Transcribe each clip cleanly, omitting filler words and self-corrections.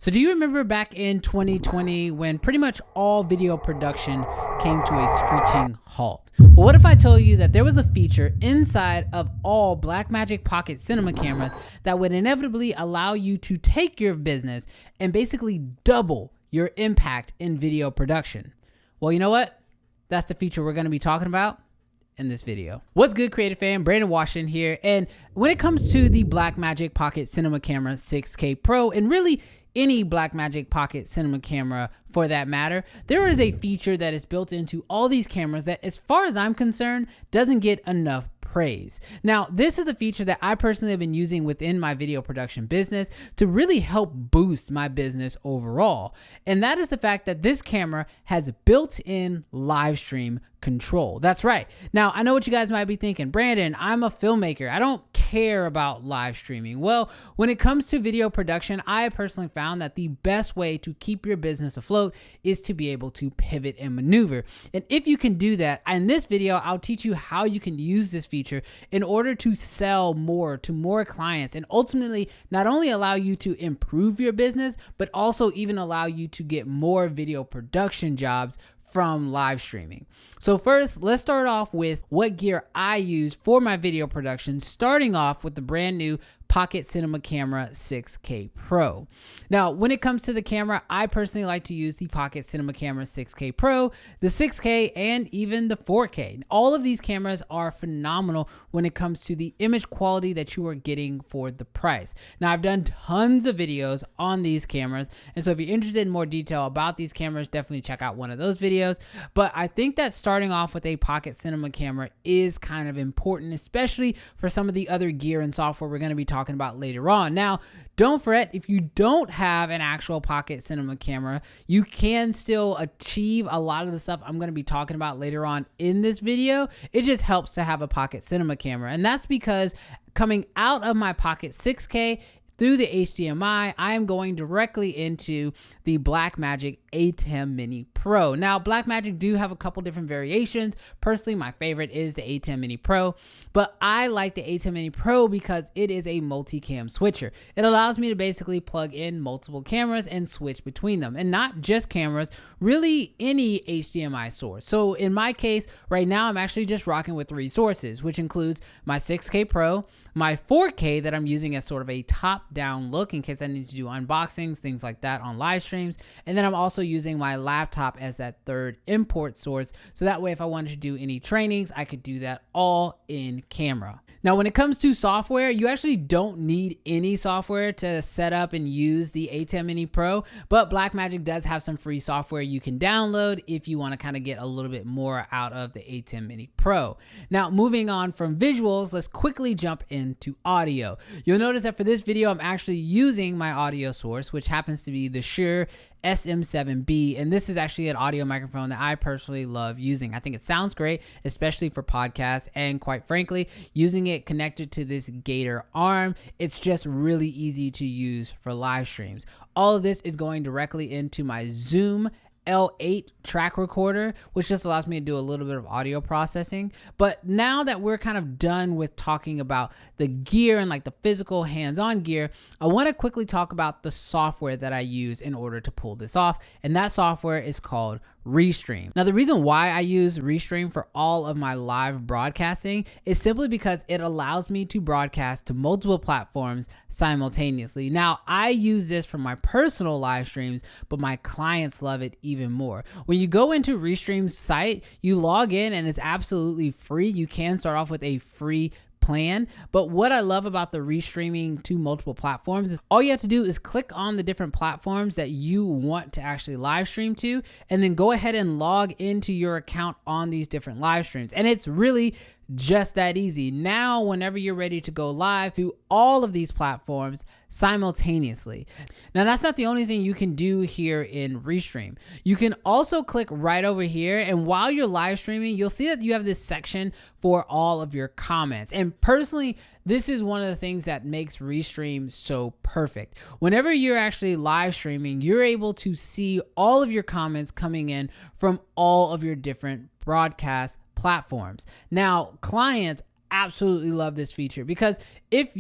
So do you remember back in 2020 when pretty much all video production came to a screeching halt? Well, what if I told you that there was a feature inside of all Blackmagic Pocket Cinema cameras that would inevitably allow you to take your business and basically double your impact in video production? Well, you know what? That's the feature we're going to be talking about in this video. What's good, creative fan? Brandon Washington here. And when it comes to the Blackmagic Pocket Cinema Camera 6K Pro, and really any Blackmagic Pocket Cinema camera for that matter, there is a feature that is built into all these cameras that, as far as I'm concerned, doesn't get enough praise. Now, this is a feature that I personally have been using within my video production business to really help boost my business overall. And that is the fact that this camera has built-in live stream control. That's right. Now, I know what you guys might be thinking. Brandon, I'm a filmmaker. I don't care about live streaming. Well, when it comes to video production, I personally found that the best way to keep your business afloat is to be able to pivot and maneuver. And if you can do that, in this video, I'll teach you how you can use this feature in order to sell more to more clients and ultimately not only allow you to improve your business, but also even allow you to get more video production jobs from live streaming. So first, let's start off with what gear I use for my video production, starting off with the brand new Pocket Cinema Camera 6K Pro. Now, when it comes to the camera, I personally like to use the Pocket Cinema Camera 6K Pro, the 6K, and even the 4K. All of these cameras are phenomenal when it comes to the image quality that you are getting for the price. Now, I've done tons of videos on these cameras, and so if you're interested in more detail about these cameras, definitely check out one of those videos. But I think that starting off with a Pocket Cinema camera is kind of important, especially for some of the other gear and software we're going to be talking about later on. Now, don't fret if you don't have an actual Pocket Cinema camera, you can still achieve a lot of the stuff I'm going to be talking about later on in this video. It just helps to have a Pocket Cinema camera, and that's because coming out of my Pocket 6K through the HDMI, I am going directly into the Blackmagic A10 Mini Pro. Now, Blackmagic do have a couple different variations. Personally, my favorite is the A10 Mini Pro, but I like the A10 Mini Pro because it is a multicam switcher. It allows me to basically plug in multiple cameras and switch between them, and not just cameras, really any HDMI source. So in my case, right now, I'm actually just rocking with 3 sources, which includes my 6K Pro, my 4K that I'm using as sort of a top-down look in case I need to do unboxings, things like that on live streams. And then I'm also using my laptop as that third import source. So that way, if I wanted to do any trainings, I could do that all in camera. Now, when it comes to software, you actually don't need any software to set up and use the A10 Mini Pro, but Blackmagic does have some free software you can download if you want to kind of get a little bit more out of the A10 Mini Pro. Now, moving on from visuals, let's quickly jump into audio. You'll notice that for this video, I'm actually using my audio source, which happens to be the Shure SM7B, and this is actually an audio microphone that I personally love using. I think it sounds great, especially for podcasts, and quite frankly, using it connected to this Gator arm, it's just really easy to use for live streams. All of this is going directly into my Zoom L8 track recorder, which just allows me to do a little bit of audio processing. But now that we're kind of done with talking about the gear and like the physical hands-on gear, I want to quickly talk about the software that I use in order to pull this off, and that software is called Restream. Now, the reason why I use Restream for all of my live broadcasting is simply because it allows me to broadcast to multiple platforms simultaneously. Now, I use this for my personal live streams, but my clients love it even more. When you go into Restream's site, you log in and it's absolutely free. You can start off with a free plan, but what I love about the restreaming to multiple platforms is all you have to do is click on the different platforms that you want to actually live stream to, and then go ahead and log into your account on these different live streams. And it's really just that easy. Now, whenever you're ready to go live to all of these platforms simultaneously. Now, that's not the only thing you can do here in Restream. You can also click right over here, and while you're live streaming, you'll see that you have this section for all of your comments. And personally, this is one of the things that makes Restream so perfect. Whenever you're actually live streaming, you're able to see all of your comments coming in from all of your different broadcast platforms. Now, clients absolutely love this feature because if,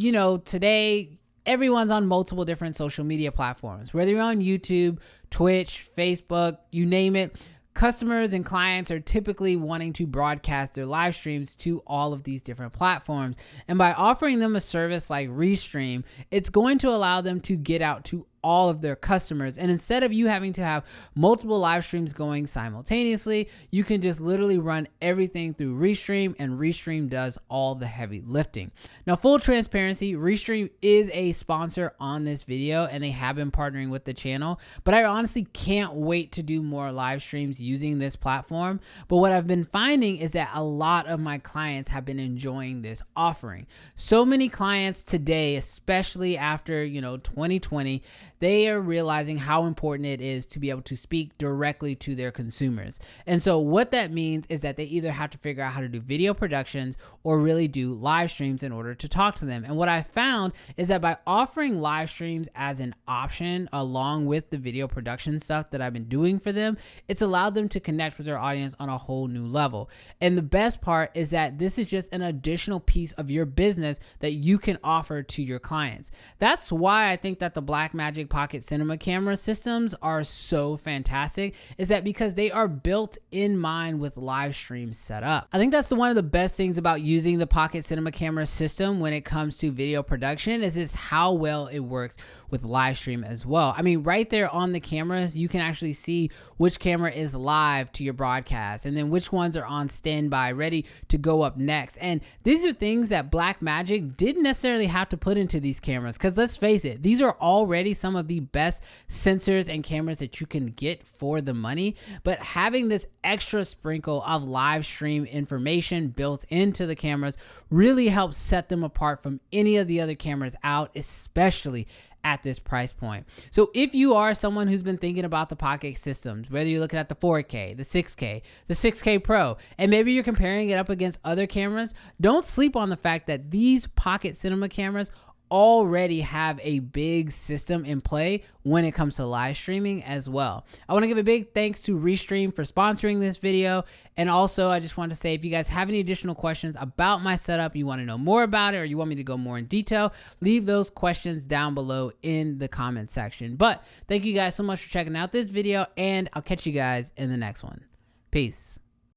today everyone's on multiple different social media platforms, whether you're on YouTube, Twitch, Facebook, you name it. Customers and clients are typically wanting to broadcast their live streams to all of these different platforms. And by offering them a service like Restream, it's going to allow them to get out to all of their customers. And instead of you having to have multiple live streams going simultaneously, you can just literally run everything through Restream, and Restream does all the heavy lifting. Now, full transparency, Restream is a sponsor on this video and they have been partnering with the channel, but I honestly can't wait to do more live streams using this platform. But what I've been finding is that a lot of my clients have been enjoying this offering. So many clients today, especially after 2020, they are realizing how important it is to be able to speak directly to their consumers. And so what that means is that they either have to figure out how to do video productions or really do live streams in order to talk to them. And what I found is that by offering live streams as an option along with the video production stuff that I've been doing for them, it's allowed them to connect with their audience on a whole new level. And the best part is that this is just an additional piece of your business that you can offer to your clients. That's why I think that the Blackmagic Pocket Cinema Camera systems are so fantastic, is that because they are built in mind with live streams set up. I think that's one of the best things about using the Pocket Cinema Camera system when it comes to video production is how well it works with live stream as well. I mean, right there on the cameras, you can actually see which camera is live to your broadcast and then which ones are on standby ready to go up next. And these are things that Blackmagic didn't necessarily have to put into these cameras, because let's face it, these are already some of the best sensors and cameras that you can get for the money. But having this extra sprinkle of live stream information built into the cameras really helps set them apart from any of the other cameras out, especially at this price point. So if you are someone who's been thinking about the Pocket systems, whether you're looking at the 4K, the 6K, the 6K Pro, and maybe you're comparing it up against other cameras, don't sleep on the fact that these Pocket Cinema cameras already have a big system in play when it comes to live streaming as well. I want to give a big thanks to Restream for sponsoring this video. And also I just want to say, if you guys have any additional questions about my setup, you want to know more about it, or you want me to go more in detail, leave those questions down below in the comment section. But thank you guys so much for checking out this video, and I'll catch you guys in the next one. Peace.